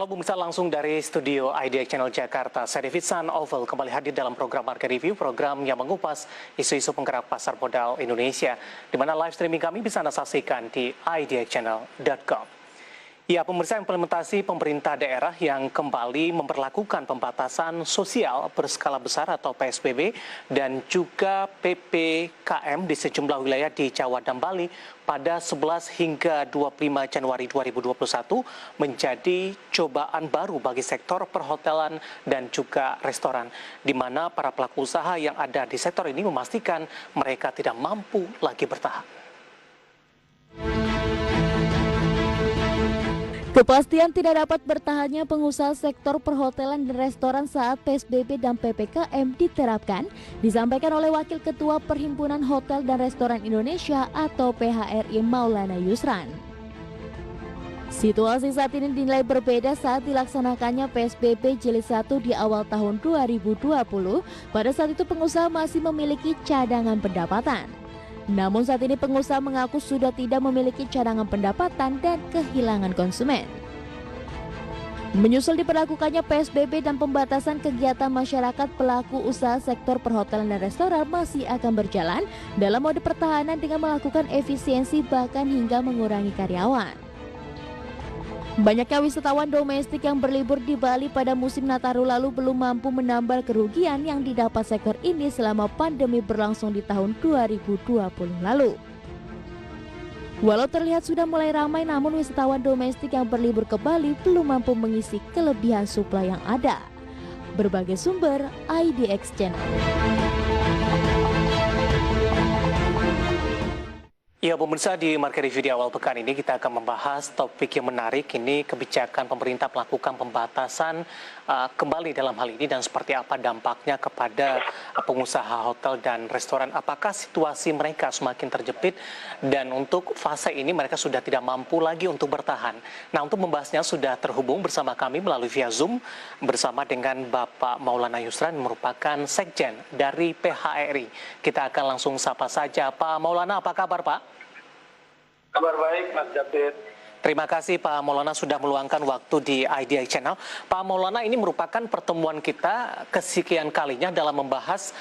Halo pemirsa, langsung dari studio IDX Channel Jakarta. Saya David San Oval kembali hadir dalam program Market Review, program yang mengupas isu-isu penggerak pasar modal Indonesia, di mana live streaming kami bisa Anda saksikan di idxchannel.com. Ya, pemirsa, implementasi pemerintah daerah yang kembali memperlakukan pembatasan sosial berskala besar atau PSBB dan juga PPKM di sejumlah wilayah di Jawa dan Bali pada 11 hingga 25 Januari 2021 menjadi cobaan baru bagi sektor perhotelan dan juga restoran, di mana para pelaku usaha yang ada di sektor ini memastikan mereka tidak mampu lagi bertahan. Kepastian tidak dapat bertahannya pengusaha sektor perhotelan dan restoran saat PSBB dan PPKM diterapkan, disampaikan oleh Wakil Ketua Perhimpunan Hotel dan Restoran Indonesia atau PHRI Maulana Yusran. Situasi saat ini dinilai berbeda saat dilaksanakannya PSBB Jilid 1 di awal tahun 2020. Pada saat itu pengusaha masih memiliki cadangan pendapatan. Namun saat ini pengusaha mengaku sudah tidak memiliki cadangan pendapatan dan kehilangan konsumen. Menyusul diberlakukannya PSBB dan pembatasan kegiatan masyarakat, pelaku usaha sektor perhotelan dan restoran masih akan berjalan dalam mode pertahanan dengan melakukan efisiensi bahkan hingga mengurangi karyawan. Banyaknya wisatawan domestik yang berlibur di Bali pada musim Nataru lalu belum mampu menambal kerugian yang didapat sektor ini selama pandemi berlangsung di tahun 2020 lalu. Walau terlihat sudah mulai ramai, namun wisatawan domestik yang berlibur ke Bali belum mampu mengisi kelebihan suplai yang ada. Berbagai sumber IDX Channel. Ya pemirsa, di Market Review di awal pekan ini kita akan membahas topik yang menarik. Ini kebijakan pemerintah melakukan pembatasan kembali dalam hal ini dan seperti apa dampaknya kepada pengusaha hotel dan restoran. Apakah situasi mereka semakin terjepit dan untuk fase ini mereka sudah tidak mampu lagi untuk bertahan. Nah, untuk membahasnya sudah terhubung bersama kami melalui via Zoom bersama dengan Bapak Maulana Yusran, merupakan Sekjen dari PHRI. Kita akan langsung sapa saja. Pak Maulana, apa kabar Pak? Kabar baik, Mas David. Terima kasih Pak Maulana sudah meluangkan waktu di IDX Channel. Pak Maulana, ini merupakan pertemuan kita kesekian kalinya dalam membahas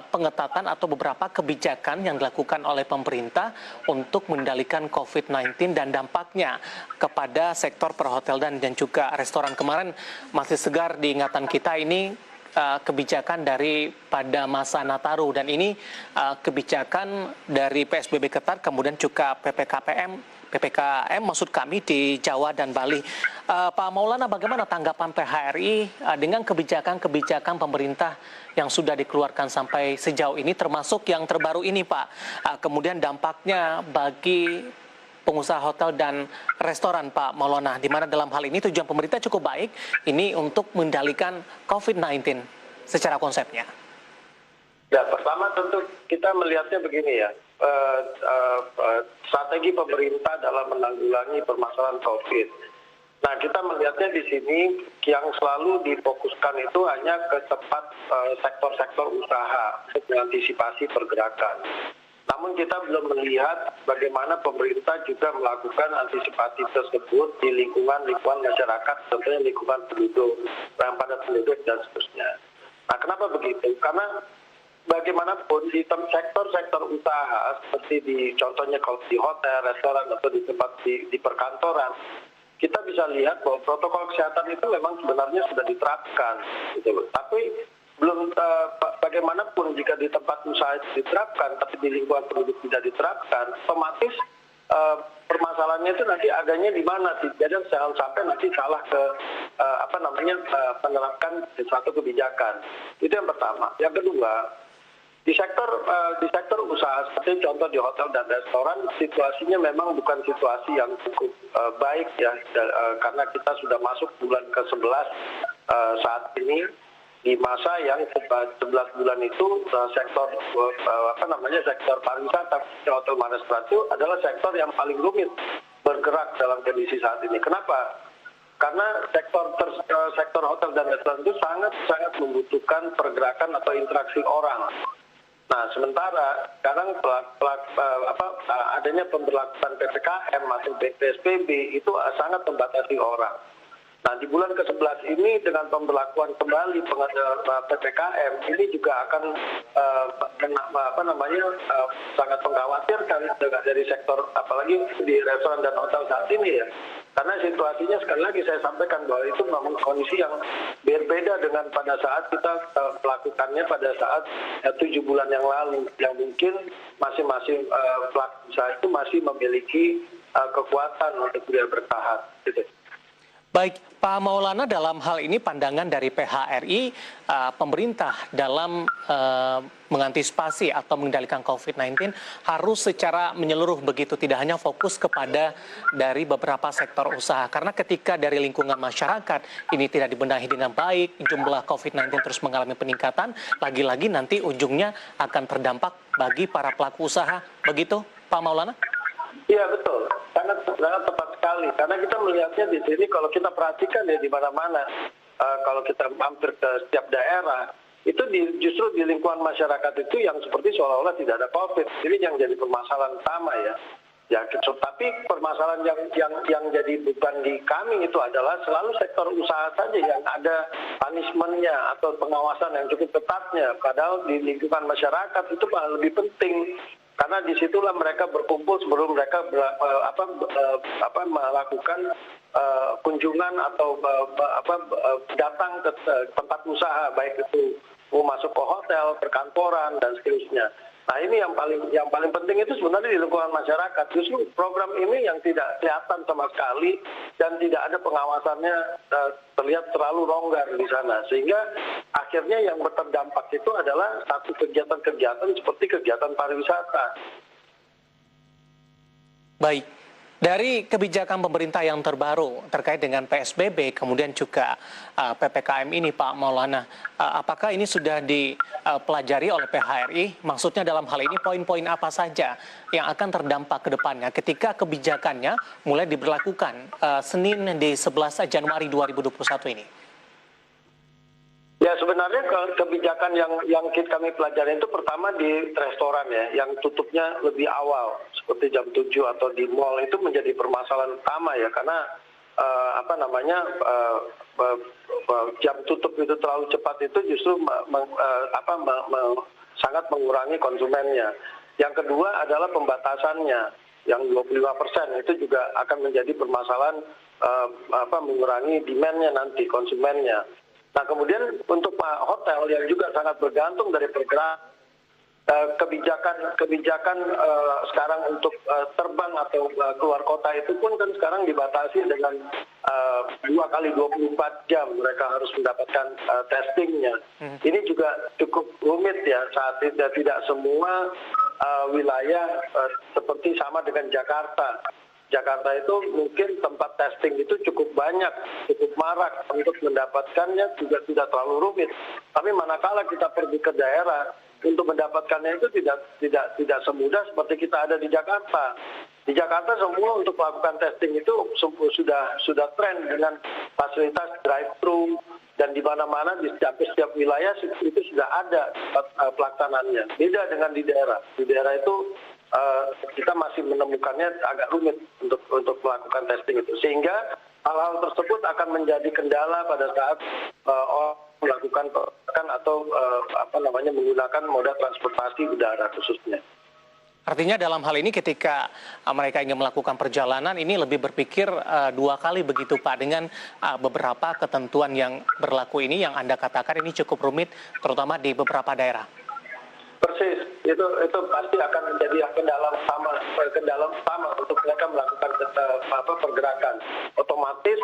pengetatan atau beberapa kebijakan yang dilakukan oleh pemerintah untuk mengendalikan COVID-19 dan dampaknya kepada sektor perhotelan dan juga restoran. Kemarin masih segar di ingatan kita ini kebijakan dari pada masa Nataru, dan ini kebijakan dari PSBB ketat kemudian juga PPKM maksud kami di Jawa dan Bali. Pak Maulana, bagaimana tanggapan PHRI dengan kebijakan-kebijakan pemerintah yang sudah dikeluarkan sampai sejauh ini, termasuk yang terbaru ini Pak, kemudian dampaknya bagi pengusaha hotel dan restoran Pak Maulana, di mana dalam hal ini tujuan pemerintah cukup baik ini untuk mengendalikan COVID-19 secara konsepnya? Ya, pertama tentu kita melihatnya begini ya, strategi pemerintah dalam menanggulangi permasalahan COVID. Nah, kita melihatnya di sini yang selalu difokuskan itu hanya ke tempat sektor-sektor usaha untuk mengantisipasi pergerakan. Namun kita belum melihat bagaimana pemerintah juga melakukan antisipasi tersebut di lingkungan masyarakat, tentunya lingkungan penduduk, padat penduduk dan seterusnya. Nah, kenapa begitu? Karena bagaimanapun di sektor-sektor usaha seperti contohnya kalau di hotel, restoran atau di tempat di perkantoran, kita bisa lihat bahwa protokol kesehatan itu memang sebenarnya sudah diterapkan, gitu. Tapi belum bagaimanapun jika di tempat usaha itu diterapkan tapi di lingkungan penduduk tidak diterapkan, otomatis permasalahannya itu nanti adanya di mana, jadi jangan sampai nanti salah ke menerapkan suatu kebijakan. Itu yang pertama. Yang kedua, di sektor usaha seperti contoh di hotel dan restoran, situasinya memang bukan situasi yang cukup baik ya, karena kita sudah masuk bulan ke-11 saat ini. Di masa yang 11 bulan itu sektor sektor pariwisata, hotel dan restoran itu adalah sektor yang paling rumit bergerak dalam kondisi saat ini. Kenapa? Karena sektor hotel dan restoran itu sangat membutuhkan pergerakan atau interaksi orang. Nah, sementara sekarang adanya pemberlakuan PPKM atau PSBB itu sangat membatasi orang. Nah, di bulan ke-11 ini dengan pemberlakuan kembali PPKM ini juga akan sangat mengkhawatirkan dari sektor apalagi di restoran dan hotel saat ini ya. Karena situasinya sekali lagi saya sampaikan bahwa itu memang kondisi yang berbeda dengan pada saat kita melakukannya pada saat 7 bulan yang lalu, yang mungkin masing-masing pelaku usaha itu masih memiliki kekuatan untuk dia bertahan. Gitu. Baik, Pak Maulana, dalam hal ini pandangan dari PHRI, pemerintah dalam mengantisipasi atau mengendalikan COVID-19 harus secara menyeluruh begitu, tidak hanya fokus kepada dari beberapa sektor usaha. Karena ketika dari lingkungan masyarakat ini tidak dibenahi dengan baik, jumlah COVID-19 terus mengalami peningkatan, lagi-lagi nanti ujungnya akan terdampak bagi para pelaku usaha. Begitu, Pak Maulana? Iya, betul. Sangat tepat sekali. Karena kita melihatnya di sini kalau kita perhatikan ya di mana-mana, kalau kita hampir ke setiap daerah, itu justru di lingkungan masyarakat itu yang seperti seolah-olah tidak ada COVID. Ini yang jadi permasalahan utama ya. Ya, tapi permasalahan yang jadi beban di kami itu adalah selalu sektor usaha saja yang ada punishment-nya atau pengawasan yang cukup ketatnya. Padahal di lingkungan masyarakat itu malah lebih penting. Karena disitulah mereka berkumpul sebelum mereka melakukan kunjungan atau datang ke tempat usaha, baik itu mau masuk ke hotel, perkantoran dan seterusnya. Nah, ini yang paling penting itu sebenarnya di lingkungan masyarakat. Justru program ini yang tidak kelihatan sama sekali dan tidak ada pengawasannya, terlihat terlalu longgar di sana. Sehingga akhirnya yang terdampak itu adalah satu kegiatan-kegiatan seperti kegiatan pariwisata. Baik. Dari kebijakan pemerintah yang terbaru terkait dengan PSBB, kemudian juga PPKM ini, Pak Maulana, apakah ini sudah dipelajari oleh PHRI? Maksudnya dalam hal ini poin-poin apa saja yang akan terdampak ke depannya ketika kebijakannya mulai diberlakukan Senin di 11 Januari 2021 ini? Ya, sebenarnya kebijakan yang kami pelajari itu pertama di restoran ya, yang tutupnya lebih awal seperti jam 7 atau di mall itu menjadi permasalahan utama ya, karena jam tutup itu terlalu cepat itu justru sangat mengurangi konsumennya. Yang kedua adalah pembatasannya yang 25% itu juga akan menjadi permasalahan mengurangi demand-nya nanti konsumennya. Nah, kemudian untuk hotel yang juga sangat bergantung dari pergerakan kebijakan sekarang untuk terbang atau keluar kota itu pun kan sekarang dibatasi dengan 2 kali 24 jam mereka harus mendapatkan testingnya. Ini juga cukup rumit ya saat tidak semua wilayah seperti sama dengan Jakarta. Jakarta itu mungkin tempat testing itu cukup banyak, cukup marak, untuk mendapatkannya juga tidak terlalu rumit. Tapi manakala kita pergi ke daerah untuk mendapatkannya itu tidak semudah seperti kita ada di Jakarta. Di Jakarta semua untuk melakukan testing itu sudah tren dengan fasilitas drive-thru dan di mana-mana di setiap wilayah itu sudah ada pelaksanaannya. Beda dengan di daerah. Di daerah itu kita masih menemukannya agak rumit untuk melakukan testing itu, sehingga hal-hal tersebut akan menjadi kendala pada saat orang melakukan atau menggunakan moda transportasi udara khususnya. Artinya dalam hal ini ketika mereka ingin melakukan perjalanan ini lebih berpikir 2 kali begitu, Pak, dengan beberapa ketentuan yang berlaku ini yang Anda katakan ini cukup rumit terutama di beberapa daerah. Persis, itu pasti akan menjadi kendala utama untuk mereka melakukan pergerakan. Otomatis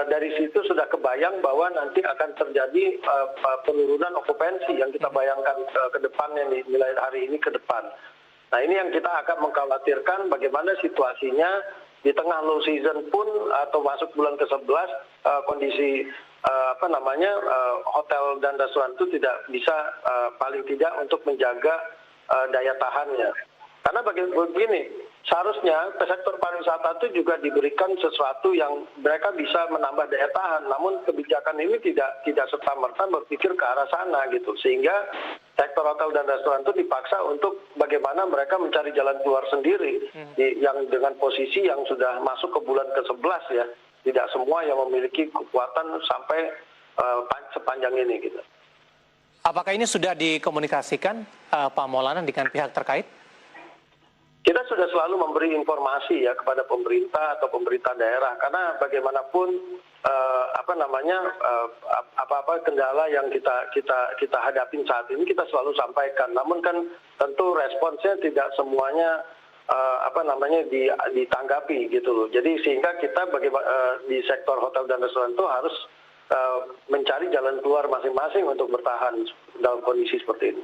dari situ sudah kebayang bahwa nanti akan terjadi penurunan okupansi yang kita bayangkan ke depannya nih, nilai hari ini ke depan. Nah, ini yang kita akan mengkhawatirkan bagaimana situasinya di tengah low season pun atau masuk bulan ke-11 kondisi hotel dan restoran itu tidak bisa paling tidak untuk menjaga daya tahannya. Karena begini, seharusnya sektor pariwisata itu juga diberikan sesuatu yang mereka bisa menambah daya tahan. Namun kebijakan ini tidak serta-merta berpikir ke arah sana gitu. Sehingga sektor hotel dan restoran itu dipaksa untuk bagaimana mereka mencari jalan keluar sendiri yang dengan posisi yang sudah masuk ke bulan ke-11 ya. Tidak semua yang memiliki kekuatan sampai sepanjang ini gitu. Apakah ini sudah dikomunikasikan Pak Maulana dengan pihak terkait? Kita sudah selalu memberi informasi ya kepada pemerintah atau pemerintah daerah, karena bagaimanapun apa-apa kendala yang kita hadapin saat ini kita selalu sampaikan. Namun kan tentu responsnya tidak semuanya ditanggapi gitu loh. Jadi sehingga kita di sektor hotel dan restoran itu harus mencari jalan keluar masing-masing untuk bertahan dalam kondisi seperti ini.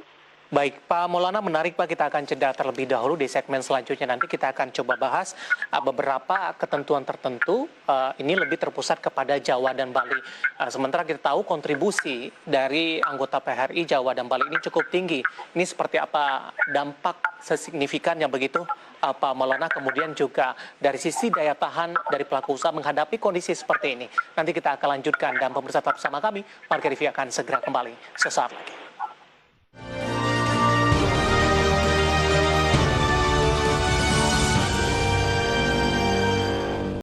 Baik, Pak Maulana, menarik Pak, kita akan jeda terlebih dahulu. Di segmen selanjutnya nanti kita akan coba bahas beberapa ketentuan tertentu, ini lebih terpusat kepada Jawa dan Bali. Sementara kita tahu kontribusi dari anggota PHRI Jawa dan Bali ini cukup tinggi. Ini seperti apa dampak sesignifikannya begitu Pak Maulana, kemudian juga dari sisi daya tahan dari pelaku usaha menghadapi kondisi seperti ini. Nanti kita akan lanjutkan dan pemirsa tetap bersama kami, Marga Rivi akan segera kembali sesaat lagi.